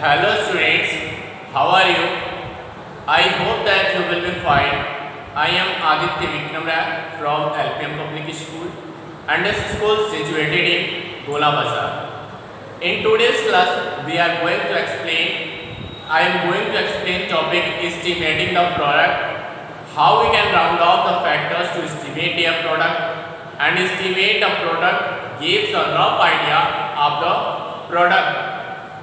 Hello students, how are you? I hope that you will be fine. I am Aditya Vikram Rai from LPM Public School and this school situated in Gola Bazaar. In today's class, we are going to I am going to explain topic estimating the product, how we can round off the factors to estimate a product and estimate the product gives a rough idea of the product.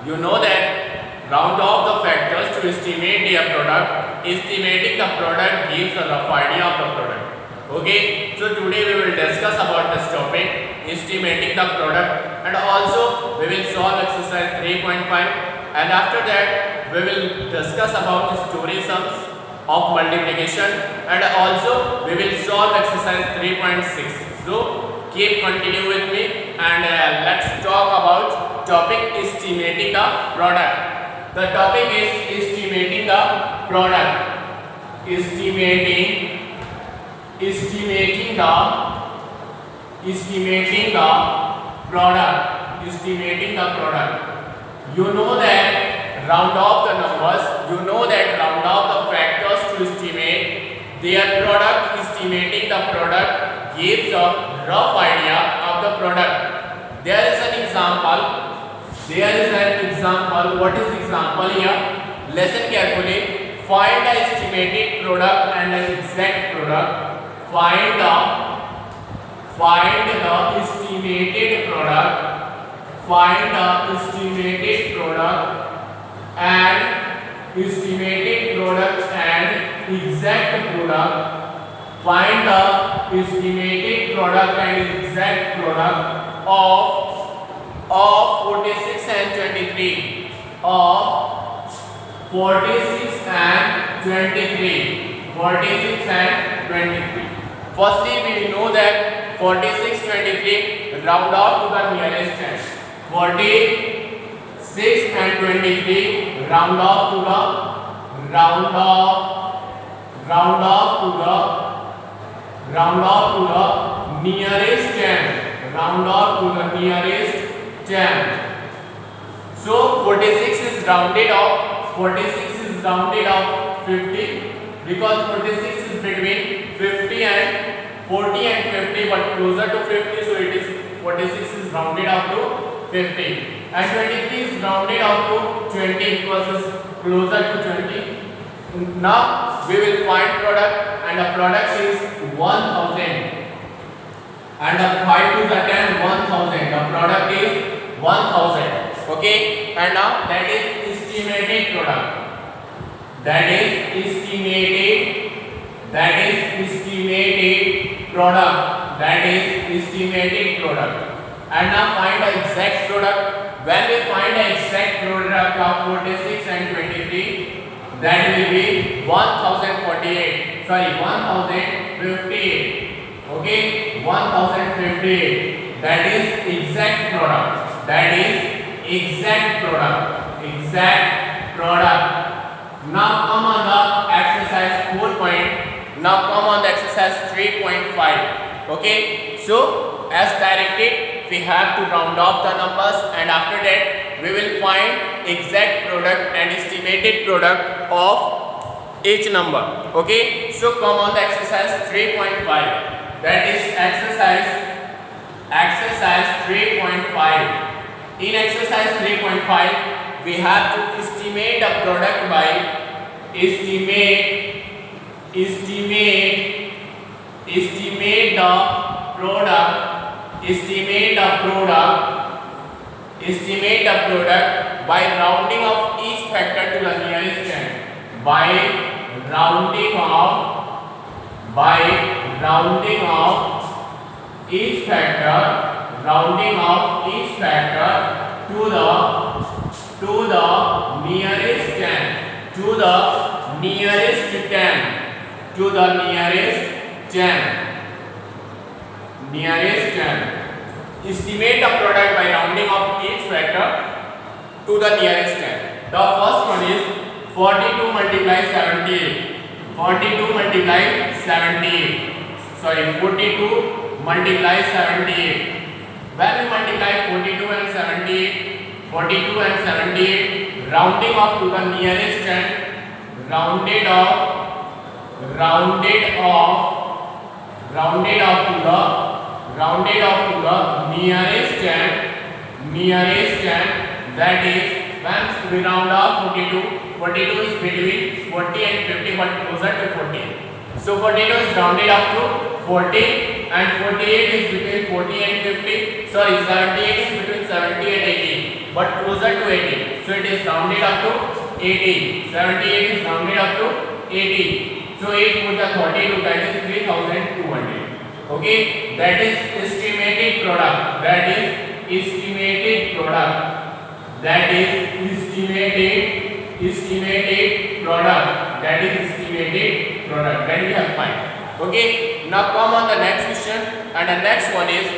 You know that round off the factors to estimate a product. Estimating the product gives a rough idea of the product. Okay, so today we will discuss about this topic, estimating the product, and also we will solve exercise 3.5, and after that we will discuss about the story sums of multiplication, and also we will solve exercise 3.6. So keep continue with me and let's talk about topic estimating the product. The topic is estimating the product. Estimating the product. You know that round off the numbers. You know that round off the factors to estimate their product. Estimating the product gives a rough idea of the product. There is an example. What is example here? Listen carefully. Find the estimated product and the exact product. Find the estimated product. Find the estimated product and exact product. Find the estimated product and exact product of 46 and 23. Of 46 and 23. 46 and 23. Firstly, we know that 46, 23 round off to the nearest 10. 46 and 23 round off to the nearest 10. Round off to the nearest 10. So 46 is rounded off. 46 is rounded off 50 because 46 is between 50 and 40 and 50, but closer to 50, so it is 46 is rounded off to 50, and 23 is rounded off to 20 because it's closer to 20. Now we will find product, and the product is 1000, and the 5 to the 10 1000. The product is 1000. Okay, and now that is estimated product. That is estimated product. And now find the exact product. When we find the exact product of 46 and 23, that will be 1058. Sorry, 1058. Okay, 1058. That is exact product. Exact product. Now come on the exercise 4. Now come on the exercise 3.5. Okay, so as directed, we have to round off the numbers, and after that we will find exact product and estimated product of each number. Okay, so come on the exercise 3.5. That is exercise 3.5. In exercise 3.5, we have to estimate the product by estimate the product by rounding off each factor to the nearest 10. By rounding off each factor to the nearest 10. To the nearest 10. Estimate the product by rounding off each factor to the nearest 10. The first one is 42 multiply 78. 42 multiply 78. Sorry, 42 multiply 78. When we multiply 42 and 78, 42 and 78, rounding off to the nearest 10, rounded off to the nearest 10, that is when we round off 42 is between 40 and 50 but closer to 40. So 42 is rounded up to 40 and 48 is between 40 and 50. Sorry, 78 is between 70 and 80 but closer to 80. So it is rounded up to 80. 78 is rounded up to 80. So 8 for the 42, that is 3200. Okay, that is estimated product. That is estimated product. That is estimated product. That is estimated product. That we have find. Okay, now come on the next question, and the next one is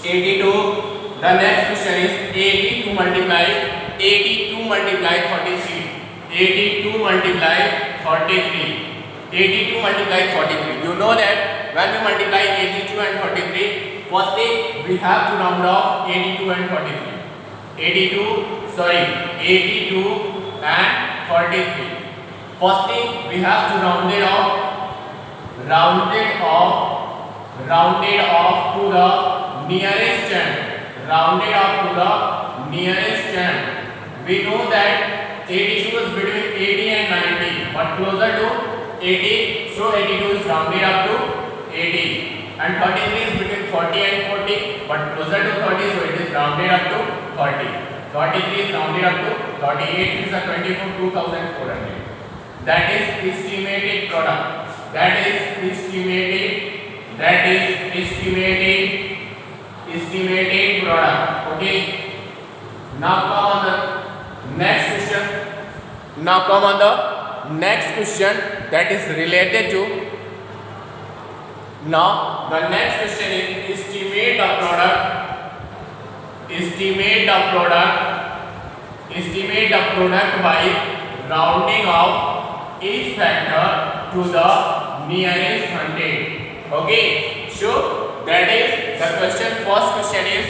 82. The next question is 82 multiply 33. 82 multiply 33. 82 multiply 33. You know that when we multiply 82 and 33, firstly we have to round off 82 and 33. 82 and 33. Firstly we have to round it off to the nearest 10. Rounded off to the nearest 10. We know that 82 is between 80 and 90 but closer to 80, so 82 is rounded up to 80, and 33 is between 40 and 40 but closer to 30, so it is rounded up to 30. 33 is rounded up to 38 is a 24,400. That is estimated product. That is estimated product. Okay. Now come on the next question. That is related to. Now the next question is estimate the product by rounding off each factor to the nearest 100. Okay, so that is the question. First question is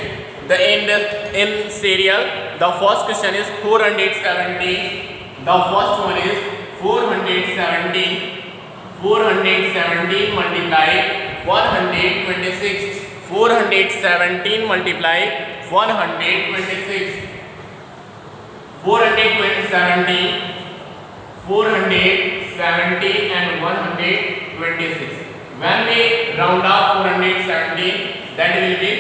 in serial. The first question is 470. The first one is 417 multiply 126. 417 multiply 126. 417 and 126. When we round off 417, that will be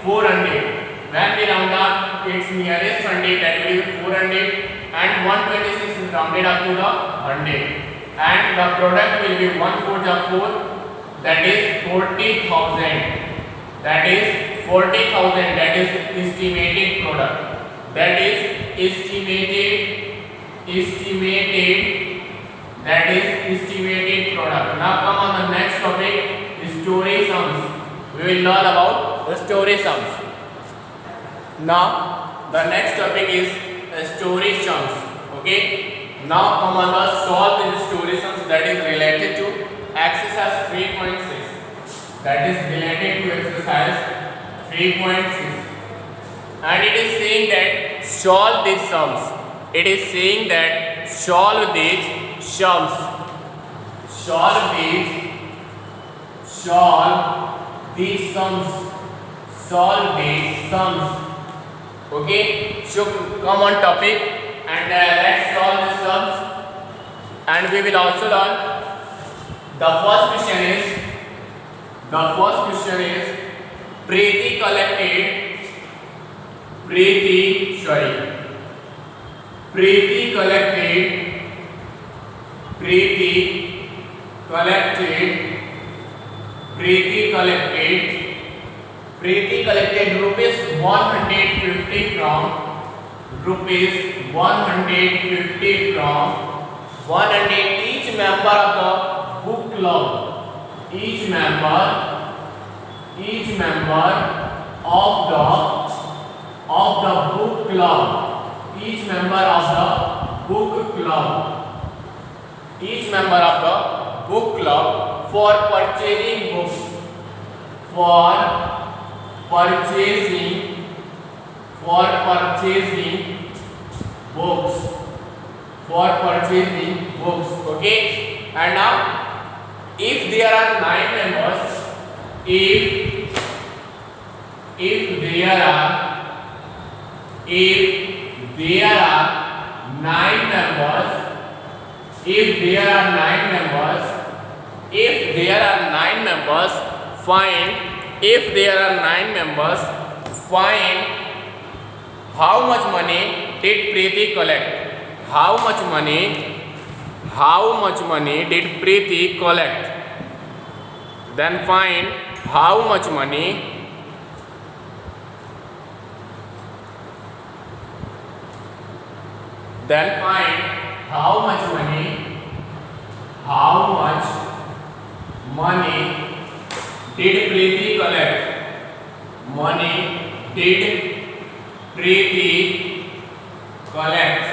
400. When we round off its nearest 100, that will be 400, and 126 is rounded up to the 100. And the product will be 1 4 4, that is 40,000. That is 40,000. That is estimated product. That is estimated. That is estimated product. Now come on the next topic, story sums. We will learn about the story sums. Now the next topic is story sums. Okay. Now come on the solve in story sums, that is related to exercise 3.6. That is related to exercise 3.6. And it is saying that solve these sums. It is saying that solve these sums. Solve these sums. Okay. So come on topic. And let's solve the sums, and we will also learn. The first question is Preeti collected 150 from 100 each member of the book club. Each member of the book club. Each member of the book club for purchasing books. for purchasing books, for purchasing books. Okay, and now if there are 9 members, if there are 9 members, if there are 9 members, find, if there are 9 members, find how much money did Preeti collect? How much money did Preeti collect? Then find how much money, then find how much money did Preeti collect? Money did Preeti collect?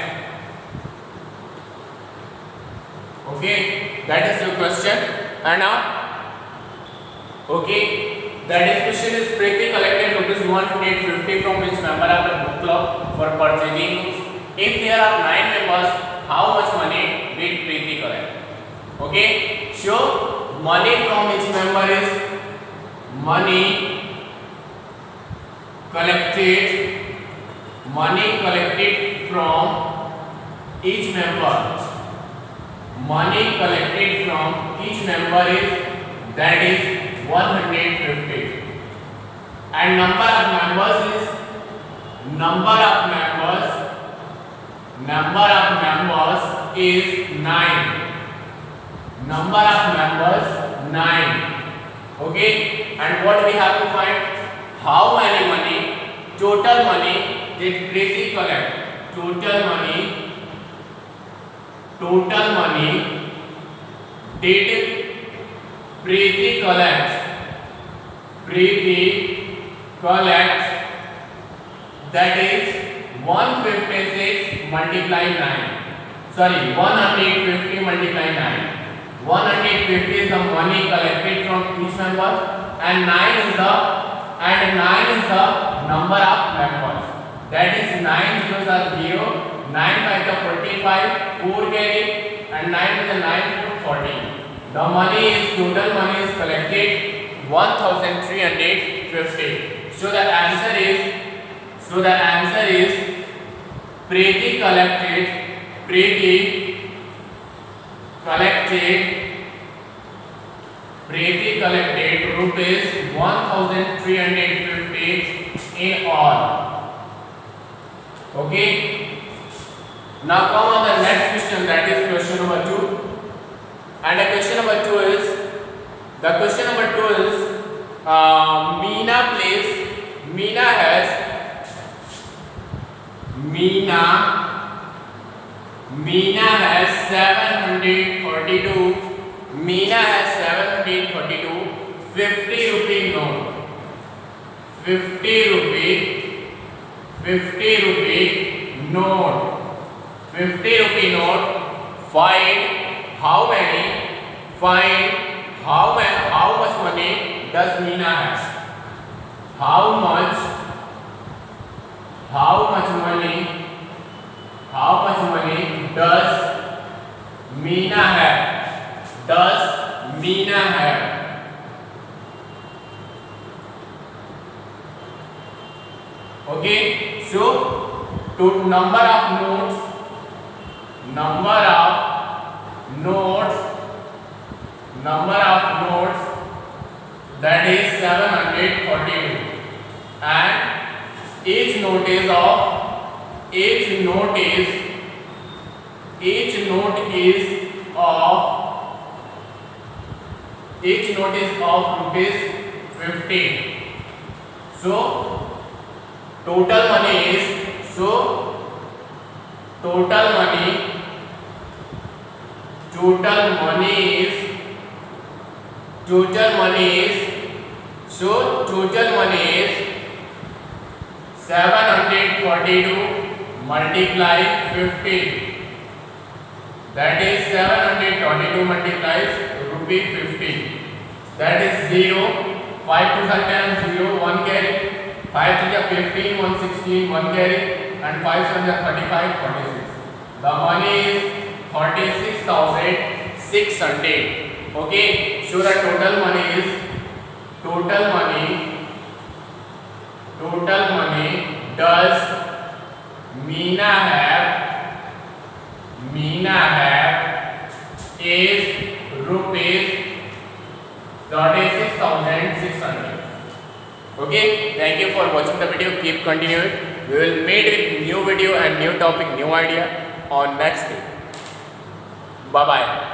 Okay, that is the question. And now, okay, the discussion is Preeti collected rupees 150 from which member of the book club for purchasing books? If there are 9 members, how much money did Preeti collect? Okay, so money from each member is money collected from each member. Money collected from each member is, that is 150, and number of members is 9. Number of members 9. Okay, and what we have to find? How many money, total money did Preeti collect? Total money did Preeti collect? That is 156 multiply 9. Sorry, 150 multiply 9. 150 is the money collected from each member, and 9 is the number of members. That is 9 zeros are 0, 9 5 are 45, 4 carry, and 9 is 9 14. The money is, total money is collected 1350. So the answer is Preeti collected rupees 1350 in all. Okay, now come on the next question, that is question number 2. And the question number 2 is Meena has 742 50 rupee note. 50 rupee note. Find how much money does Meena have? How much money does Meena have? Okay, so to number of notes, that is 742, and each note is of rupees 15. So total money is 742 multiply 50. That is 722 multiplies rupee 50. That is 0. 5 to 10 0, 1 carry. 5 3 are 15, 1 16, 1 carry, and 5 7 are 35, 46. The money is 36,600. Okay, so the total money does Meena have is rupees 36,600. Okay, thank you for watching the video. Keep continuing. We will meet with new video and new topic, new idea on next day. Bye bye.